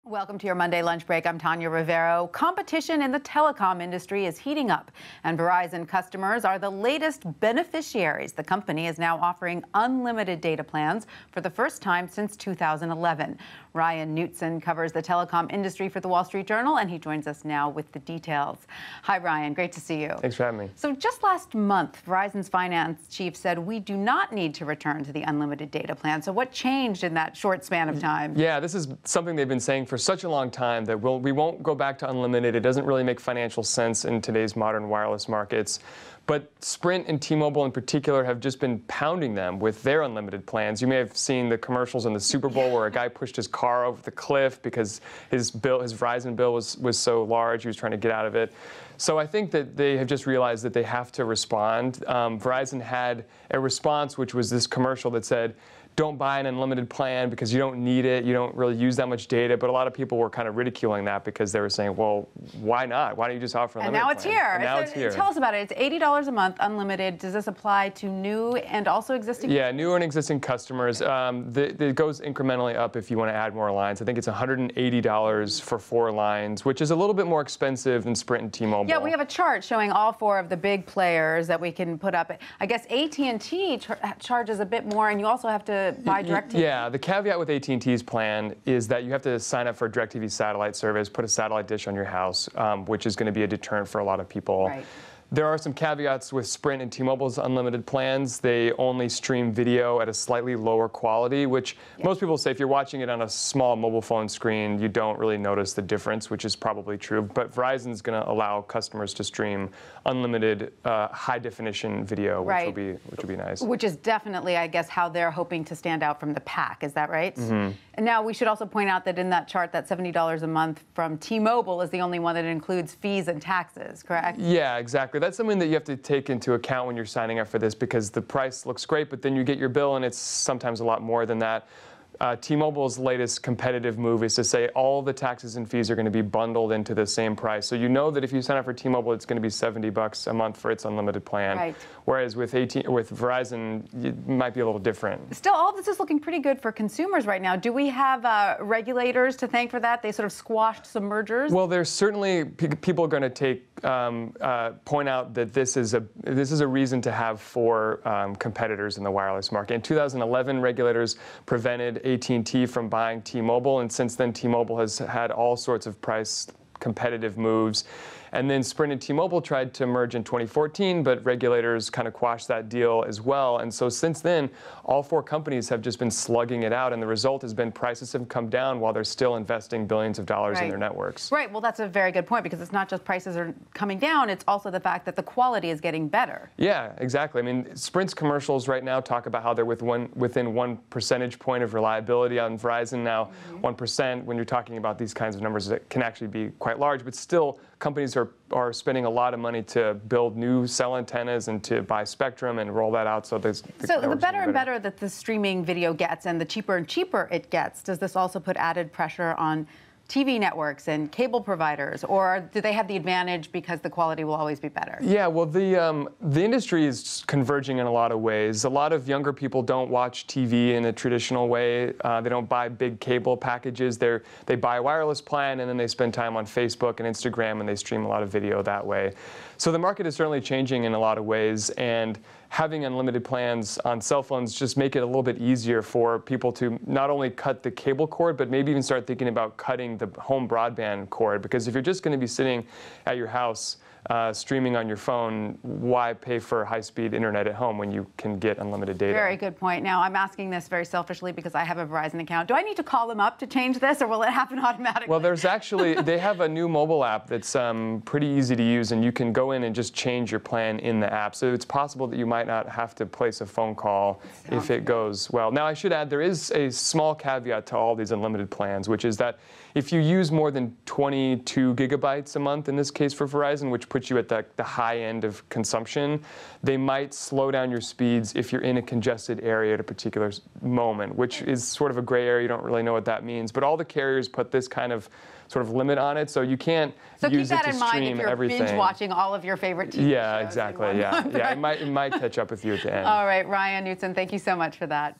Welcome to your Monday lunch break. I'm Tanya Rivero. Competition in the telecom industry is heating up, and Verizon customers are the latest beneficiaries. The company is now offering unlimited data plans for the first time since 2011. Ryan Knutson covers the telecom industry for the Wall Street Journal, and he joins us now with the details. Hi, Ryan. Great to see you. Thanks for having me. So just last month, Verizon's finance chief said we do not need to return to the unlimited data plan. So what changed in that short span of time? Yeah, this is something they've been saying for such a long time that we won't go back to unlimited. It doesn't really make financial sense in today's modern wireless markets. But Sprint and T-Mobile in particular have just been pounding them with their unlimited plans. You may have seen the commercials in the Super Bowl where a guy pushed his car over the cliff because his Verizon bill was so large, he was trying to get out of it. So I think that they have just realized that they have to respond. Verizon had a response, which was this commercial that said, don't buy an unlimited plan because you don't need it. You don't really use that much data. But a lot of people were kind of ridiculing that because they were saying, well, why not? Why don't you just offer an unlimited plan? And now it's here. Tell us about it. It's $80 a month, unlimited. Does this apply to new and also existing? Yeah, new and existing customers. It goes incrementally up if you want to add more lines. I think it's $180 for 4 lines, which is a little bit more expensive than Sprint and T-Mobile. Yeah, we have a chart showing all 4 of the big players that we can put up. I guess AT&T charges a bit more, and you also have to buy DirecTV. Yeah, the caveat with AT&T's plan is that you have to sign up for DirecTV satellite service, put a satellite dish on your house, which is going to be a deterrent for a lot of people. Right. There are some caveats with Sprint and T-Mobile's unlimited plans. They only stream video at a slightly lower quality, which most people say if you're watching it on a small mobile phone screen, you don't really notice the difference, which is probably true. But Verizon's going to allow customers to stream unlimited high-definition video, which will be nice. Which is definitely, I guess, how they're hoping to stand out from the pack. Is that right? Mm-hmm. And now we should also point out that in that chart, that $70 a month from T-Mobile is the only one that includes fees and taxes, correct? Yeah, exactly. That's something that you have to take into account when you're signing up for this because the price looks great, but then you get your bill and it's sometimes a lot more than that. T-Mobile's latest competitive move is to say all the taxes and fees are going to be bundled into the same price. So you know that if you sign up for T-Mobile, it's going to be $70 a month for its unlimited plan. Right. Whereas with Verizon, it might be a little different. Still, all of this is looking pretty good for consumers right now. Do we have regulators to thank for that? They sort of squashed some mergers. Well, there's certainly people are going to point out that this is a reason to have 4 competitors in the wireless market. In 2011, regulators prevented AT&T from buying T-Mobile, and since then T-Mobile has had all sorts of price competitive moves. And then Sprint and T-Mobile tried to merge in 2014, but regulators kind of quashed that deal as well. And so since then, all 4 companies have just been slugging it out, and the result has been prices have come down while they're still investing billions of dollars in their networks. Right. Well, that's a very good point because it's not just prices are coming down, it's also the fact that the quality is getting better. Yeah, exactly. I mean, Sprint's commercials right now talk about how they're within 1 percentage point of reliability on Verizon now. 1%, when you're talking about these kinds of numbers, that can actually be quite large, but still companies are spending a lot of money to build new cell antennas and to buy spectrum and roll that out. So the better and better that the streaming video gets and the cheaper and cheaper it gets, does this also put added pressure on TV networks and cable providers, or do they have the advantage because the quality will always be better? Yeah, well, the industry is converging in a lot of ways. A lot of younger people don't watch TV in a traditional way. They don't buy big cable packages. They buy a wireless plan, and then they spend time on Facebook and Instagram, and they stream a lot of video that way. So the market is certainly changing in a lot of ways, and having unlimited plans on cell phones just make it a little bit easier for people to not only cut the cable cord, but maybe even start thinking about cutting the home broadband cord. Because if you're just going to be sitting at your house streaming on your phone, why pay for high-speed internet at home when you can get unlimited data? Very good point. Now, I'm asking this very selfishly because I have a Verizon account. Do I need to call them up to change this, or will it happen automatically? Well, they have a new mobile app that's pretty easy to use, and you can go in and just change your plan in the app. So it's possible that you might not have to place a phone call if it goes well. Now, I should add, there is a small caveat to all these unlimited plans, which is that if you use more than 22 gigabytes a month, in this case for Verizon, which puts you at the high end of consumption, they might slow down your speeds if you're in a congested area at a particular moment, which is sort of a gray area. You don't really know what that means. But all the carriers put this kind of sort of limit on it, so you can't use it to stream everything. So keep that in mind if you're binge-watching all of your favorite TV shows. Yeah, exactly. Yeah, it might catch up with you at the end. All right, Ryan Knutson, thank you so much for that.